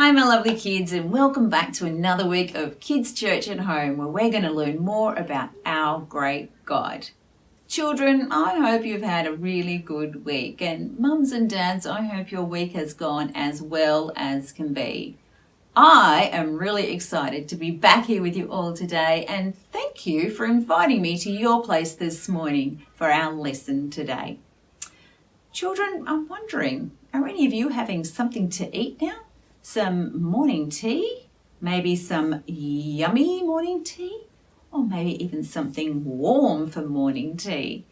Hi my lovely kids, and welcome back to another week of Kids Church at Home, where we're going to learn more about our great God. Children, I hope you've had a really good week, and mums and dads, I hope your week has gone as well as can be. I am really excited to be back here with you all today, and thank you for inviting me to your place this morning for our lesson today. Children, I'm wondering, are any of you having something to eat now? Some morning tea, maybe some yummy morning tea, or maybe even something warm for morning tea.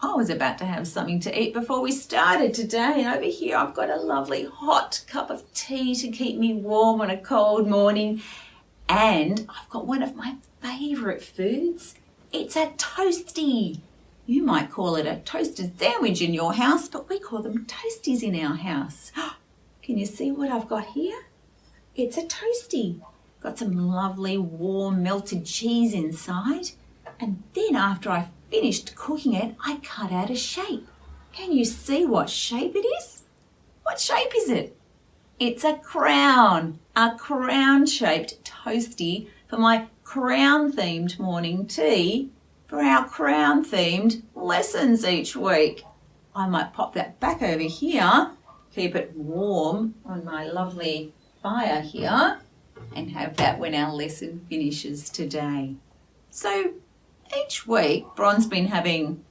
I was about to have something to eat before we started today, and over here I've got a lovely hot cup of tea to keep me warm on a cold morning, and I've got one of my favourite foods. It's a toastie. You might call it a toasted sandwich in your house, but we call them toasties in our house. Can you see what I've got here? It's a toastie. Got some lovely warm melted cheese inside. And then after I finished cooking it, I cut out a shape. Can you see what shape it is? What shape is it? It's a crown shaped toastie for my crown themed morning tea for our crown themed lessons each week. I might pop that back over here. Keep it warm on my lovely fire here and have that when our lesson finishes today. So each week, Bron's been having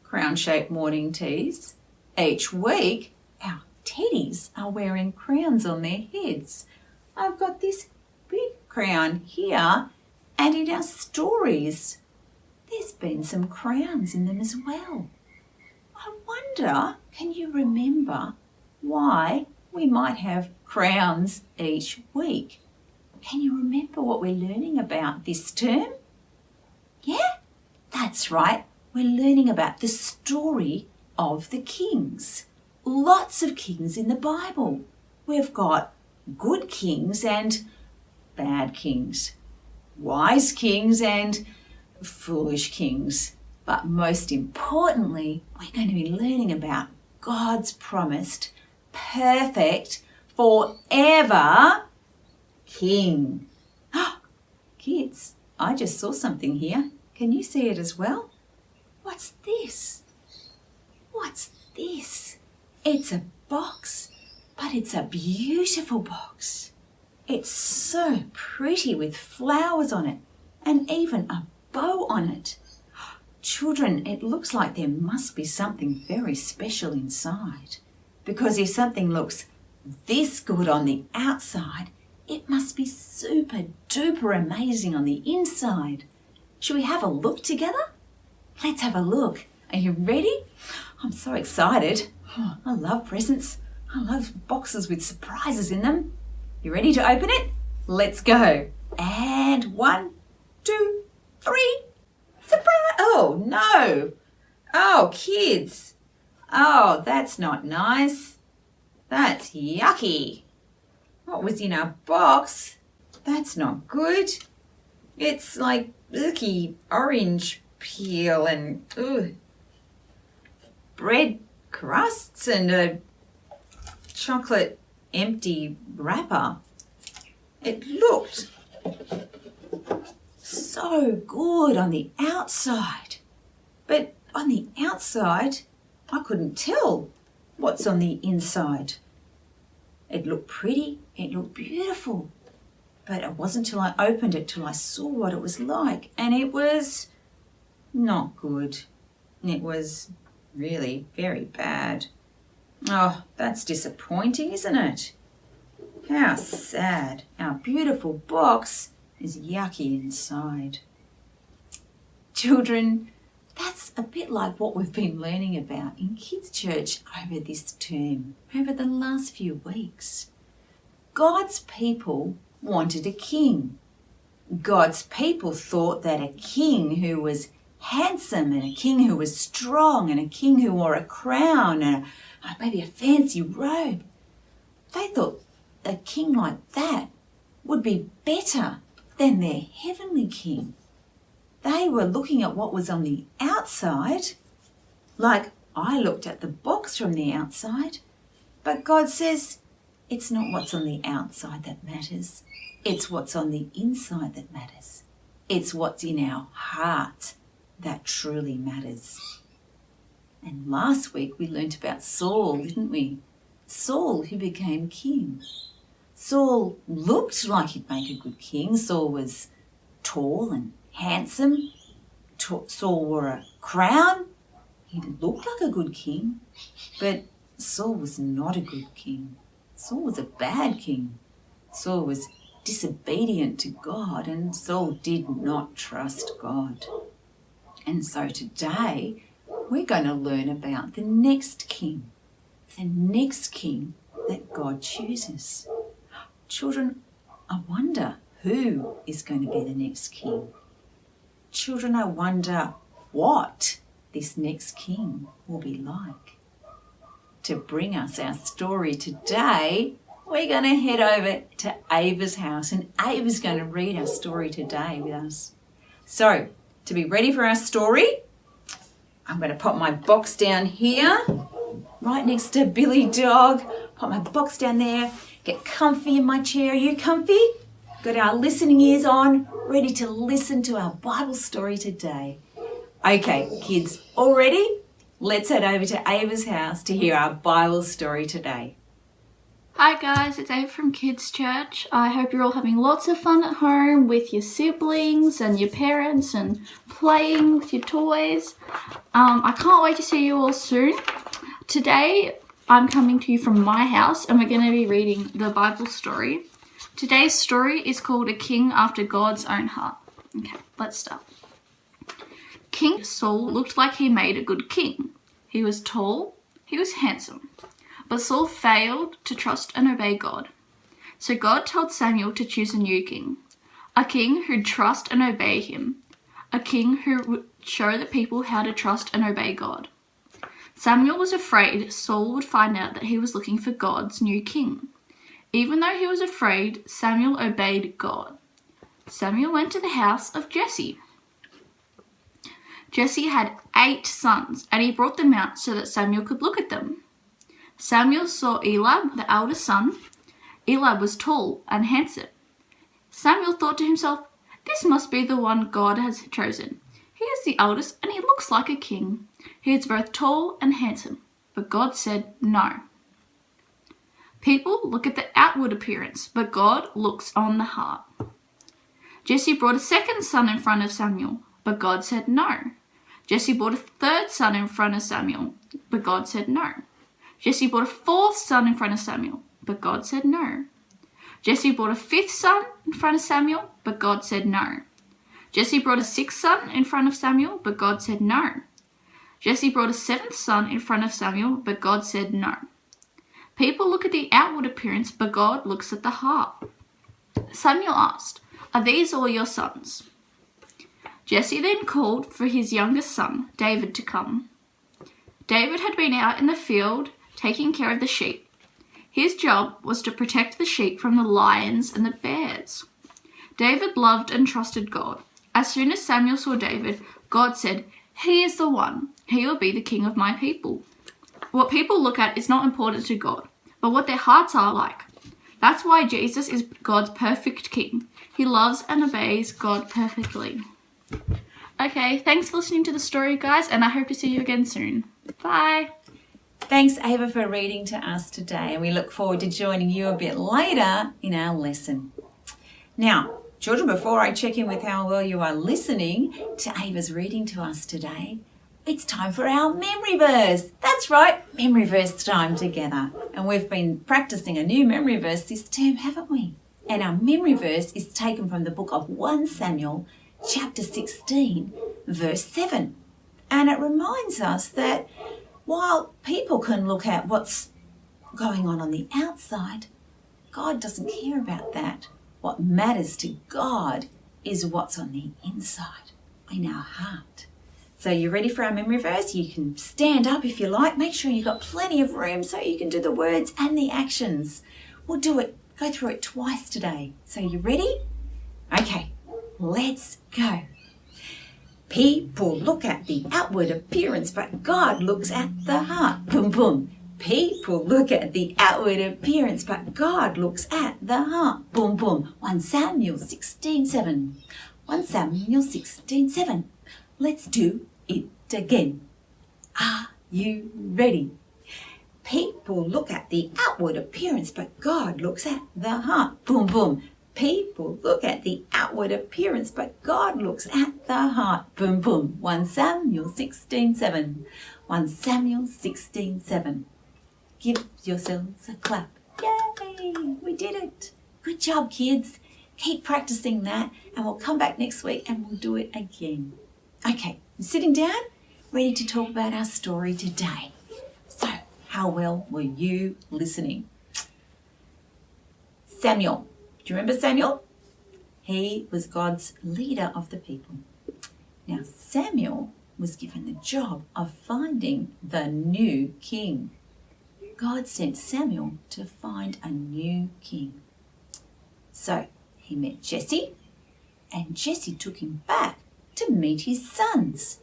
crown-shaped morning teas. Each week, our teddies are wearing crowns on their heads. I've got this big crown here, and in our stories, there's been some crowns in them as well. I wonder, can you remember why we might have crowns each week? Can you remember what we're learning about this term? Yeah, that's right. We're learning about the story of the kings. Lots of kings in the Bible. We've got good kings and bad kings, wise kings and foolish kings. But most importantly, we're going to be learning about God's promised perfect, forever King. Kids, I just saw something here. Can you see it as well? What's this? What's this? It's a box, but it's a beautiful box. It's so pretty with flowers on it and even a bow on it. Children, it looks like there must be something very special inside. Because if something looks this good on the outside, it must be super duper amazing on the inside. Should we have a look together? Let's have a look. Are you ready? I'm so excited. I love presents. I love boxes with surprises in them. You ready to open it? Let's go. And 1, 2, 3. Surprise! Oh no! Oh, kids. Oh, that's not nice. That's yucky. What was in our box? That's not good. It's like icky orange peel and bread crusts and a chocolate empty wrapper. It looked so good on the outside, but on the outside, I couldn't tell what's on the inside. It looked pretty, it looked beautiful, but it wasn't till I opened it till I saw what it was like, and it was not good. It was really very bad. Oh, that's disappointing, isn't it? How sad. Our beautiful box is yucky inside. Children, that's a bit like what we've been learning about in Kids Church over this term, over the last few weeks. God's people wanted a king. God's people thought that a king who was handsome and a king who was strong and a king who wore a crown and maybe a fancy robe, they thought a king like that would be better than their heavenly king. They were looking at what was on the outside, like I looked at the box from the outside, but God says, It's not what's on the outside that matters. It's what's on the inside that matters. It's what's in our heart that truly matters. And last week we learnt about Saul, didn't we? Saul, who became king. Saul looked like he'd make a good king. Saul was tall and handsome. Saul wore a crown. He looked like a good king. But Saul was not a good king. Saul was a bad king. Saul was disobedient to God, and Saul did not trust God. And so today we're going to learn about the next king that God chooses. Children, I wonder who is going to be the next king. Children, I wonder what this next king will be like. To bring us our story today, we're going to head over to Ava's house, and Ava's going to read our story today with us. So, to be ready for our story, I'm going to pop my box down here, right next to Billy Dog. Pop my box down there, get comfy in my chair. Are you comfy? Got our listening ears on, ready to listen to our Bible story today. Okay, kids, all ready? Let's head over to Ava's house to hear our Bible story today. Hi guys, it's Ava from Kids Church. I hope you're all having lots of fun at home with your siblings and your parents and playing with your toys. I can't wait to see you all soon. Today I'm coming to you from my house and we're going to be reading the Bible story. Today's story is called A King After God's Own Heart. Okay, let's start. King Saul looked like he made a good king. He was tall, he was handsome. But Saul failed to trust and obey God. So God told Samuel to choose a new king, a king who'd trust and obey him, a king who would show the people how to trust and obey God. Samuel was afraid Saul would find out that he was looking for God's new king. Even though he was afraid, Samuel obeyed God. Samuel went to the house of Jesse. Jesse had 8 sons, and he brought them out so that Samuel could look at them. Samuel saw Eliab, the eldest son. Eliab was tall and handsome. Samuel thought to himself, "This must be the one God has chosen. He is the eldest and he looks like a king. He is both tall and handsome." But God said no. People look at the outward appearance, but God looks on the heart. Jesse brought a second son in front of Samuel, but God said no. Jesse brought a third son in front of Samuel, but God said no. Jesse brought a fourth son in front of Samuel, but God said no. Jesse brought a fifth son in front of Samuel, but God said no. Jesse brought a sixth son in front of Samuel, but God said no. Jesse brought a seventh son in front of Samuel, but God said no. People look at the outward appearance, but God looks at the heart. Samuel asked, "Are these all your sons?" Jesse then called for his youngest son, David, to come. David had been out in the field taking care of the sheep. His job was to protect the sheep from the lions and the bears. David loved and trusted God. As soon as Samuel saw David, God said, "He is the one. He will be the king of my people." What people look at is not important to God, but what their hearts are like. That's why Jesus is God's perfect king. He loves and obeys God perfectly. Okay, thanks for listening to the story, guys, and I hope to see you again soon. Bye. Thanks, Ava, for reading to us today, and we look forward to joining you a bit later in our lesson. Now, children, before I check in with how well you are listening to Ava's reading to us today, it's time for our memory verse. That's right, memory verse time together. And we've been practicing a new memory verse this term, haven't we? And our memory verse is taken from the book of 1 Samuel, chapter 16, verse 7. And it reminds us that while people can look at what's going on the outside, God doesn't care about that. What matters to God is what's on the inside, in our heart. So you ready for our memory verse? You can stand up if you like. Make sure you've got plenty of room so you can do the words and the actions. We'll go through it twice today. So you ready? Okay, let's go. People look at the outward appearance, but God looks at the heart. Boom, boom. People look at the outward appearance, but God looks at the heart. Boom, boom. 1 Samuel 16:7. 1 Samuel 16:7. Let's do it again. Are you ready? People look at the outward appearance, but God looks at the heart. Boom, boom. People look at the outward appearance, but God looks at the heart. Boom, boom. 1 Samuel 16:7. 1 Samuel 16:7. Give yourselves a clap. Yay! We did it. Good job, kids. Keep practicing that, and we'll come back next week and we'll do it again. Okay, sitting down, ready to talk about our story today. So, how well were you listening? Samuel. Do you remember Samuel? He was God's leader of the people. Now, Samuel was given the job of finding the new king. God sent Samuel to find a new king. So he met Jesse, and Jesse took him back to meet his sons.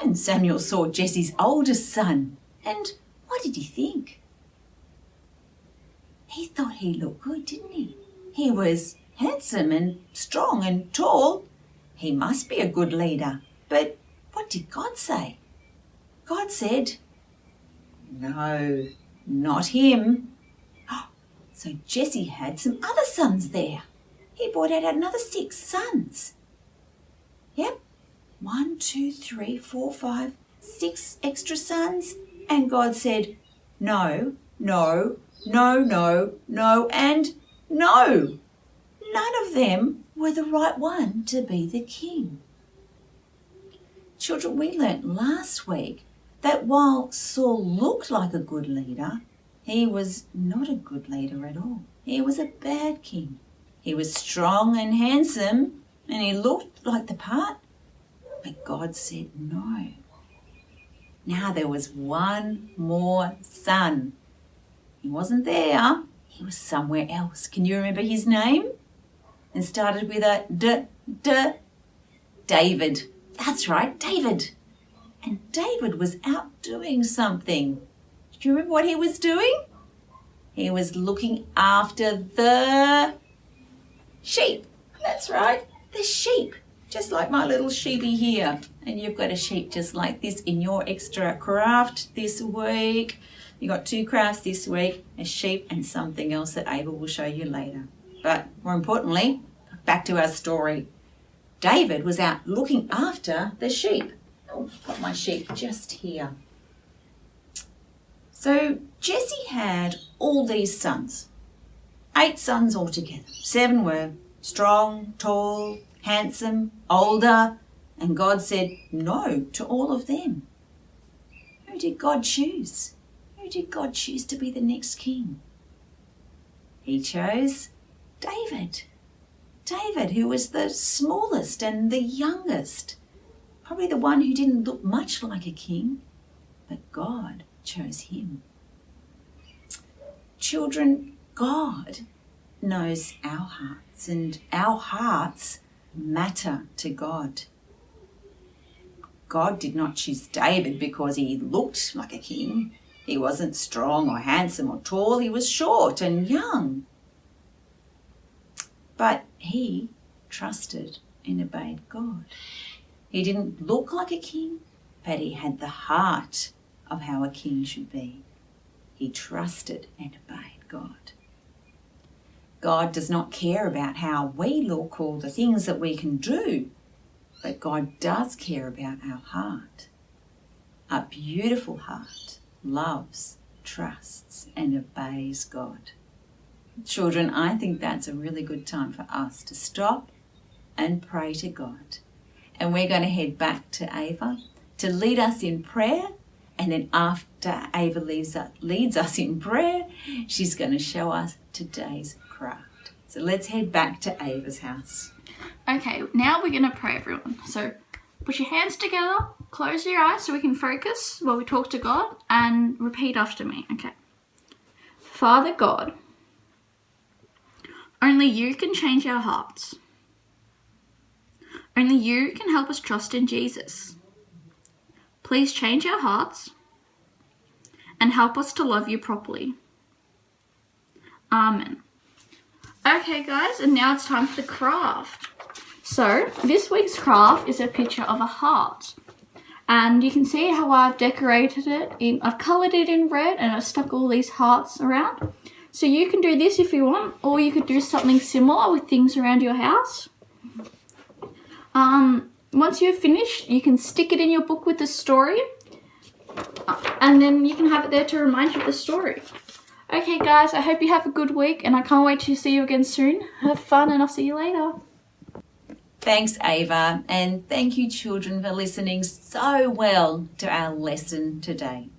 And Samuel saw Jesse's oldest son. And what did he think? He thought he looked good, didn't he? He was handsome and strong and tall. He must be a good leader. But what did God say? God said, "No, not him." So Jesse had some other sons there. He brought out another 6 sons. Yep, 1, 2, 3, 4, 5, 6 extra sons. And God said, no, no, no, no, no, and no. None of them were the right one to be the king. Children, we learnt last week that while Saul looked like a good leader, he was not a good leader at all. He was a bad king. He was strong and handsome, and he looked like the part, but God said no. Now there was one more son. He wasn't there. He was somewhere else. Can you remember his name? And started with a David. That's right, David. And David was out doing something. Do you remember what he was doing? He was looking after the sheep. That's right, the sheep. Just like my little sheepy here. And you've got a sheep just like this in your extra craft this week. You got 2 crafts this week, a sheep and something else that Ava will show you later. But more importantly, back to our story. David was out looking after the sheep. Oh, I've got my sheep just here. So Jesse had all these sons. 8 sons altogether. 7 were strong, tall, handsome, older, and God said no to all of them. Who did God choose? Who did God choose to be the next king? He chose David. David, who was the smallest and the youngest. Probably the one who didn't look much like a king, but God chose him. Children, God knows our hearts, and our hearts matter to God. God did not choose David because he looked like a king. He wasn't strong or handsome or tall. He was short and young. But he trusted and obeyed God. He didn't look like a king, but he had the heart of how a king should be. He trusted and obeyed God. God does not care about how we look or the things that we can do, but God does care about our heart. A beautiful heart loves, trusts, and obeys God. Children, I think that's a really good time for us to stop and pray to God. And we're going to head back to Ava to lead us in prayer. And then after Ava leads us in prayer, she's going to show us today's craft. So let's head back to Ava's house. Okay, now we're going to pray, everyone. So put your hands together, close your eyes so we can focus while we talk to God, and repeat after me, okay? Father God, only you can change our hearts. Only you can help us trust in Jesus. Please change our hearts and help us to love you properly. Amen. Okay guys, and now it's time for the craft. So this week's craft is a picture of a heart. And you can see how I've decorated it. I've coloured it in red and I've stuck all these hearts around. So you can do this if you want, or you could do something similar with things around your house. Once you're finished, you can stick it in your book with the story. And then you can have it there to remind you of the story. Okay guys, I hope you have a good week and I can't wait to see you again soon. Have fun and I'll see you later. Thanks, Ava, and thank you, children, for listening so well to our lesson today.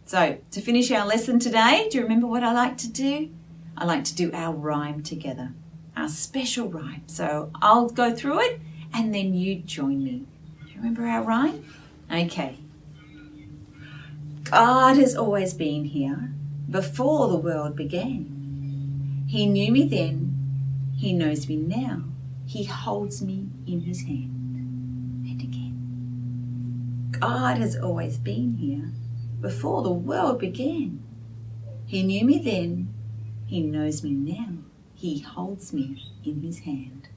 So, to finish our lesson today, do you remember what I like to do? I like to do our rhyme together, our special rhyme. So, I'll go through it and then you join me. Do you remember our rhyme? Okay. God has always been here before the world began. He knew me then, he knows me now. He holds me in his hand. And again. God has always been here before the world began. He knew me then, he knows me now. He holds me in his hand.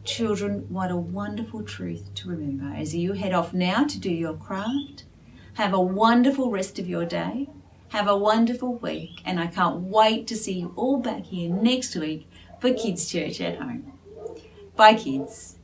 Children, what a wonderful truth to remember as you head off now to do your craft. Have a wonderful rest of your day. Have a wonderful week, and I can't wait to see you all back here next week for Kids Church at Home. Bye, kids.